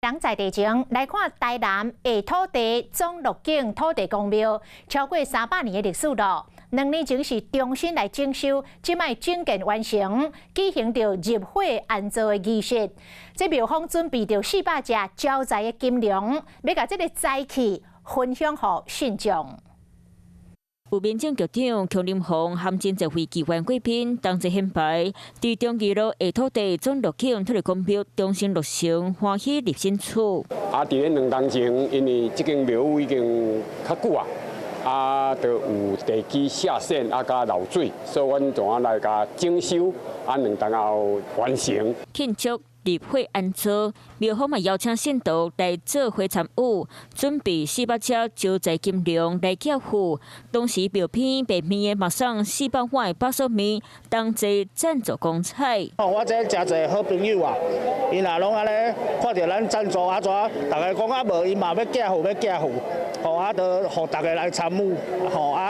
人在地前来看台南的土地总路径土地公庙，超过300年的历史了。2年前是重新来整修，即摆整建完成，举行着入伙安坐的仪式。这庙方准备着400只招财的金龙，要甲这个财气分享给信众。 有民政局长邱林宏含真侪位机关贵宾同齐献牌，伫中义路下土地总路径土地公庙重新落成，欢喜入新厝。伫咧2年前，因为这间庙宇已经较久就有地基下陷甲漏水，所以阮就来甲整修，2年后完成。庆祝入伙安坐，庙方嘛邀请信徒来做花参舞，准备400只招财金龙来缴付。当时庙边白面的嘛送400碗巴寿面，同齐赞助光彩。我这真侪好朋友啊，因也拢安尼看到咱赞助怎，大家讲无，伊嘛要寄付，就互大家来参与，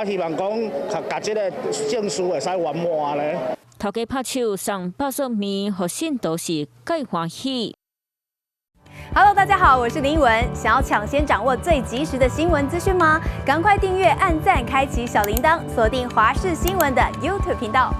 希望讲甲这个证书会使圆满咧。 头家拍手送巴寿面，互信徒是介欢喜。Hello， 大家好，我是林文。想要抢先掌握最及时的新闻资讯吗？赶快订阅、按赞、开启小铃铛，锁定华视新闻的 YouTube 频道。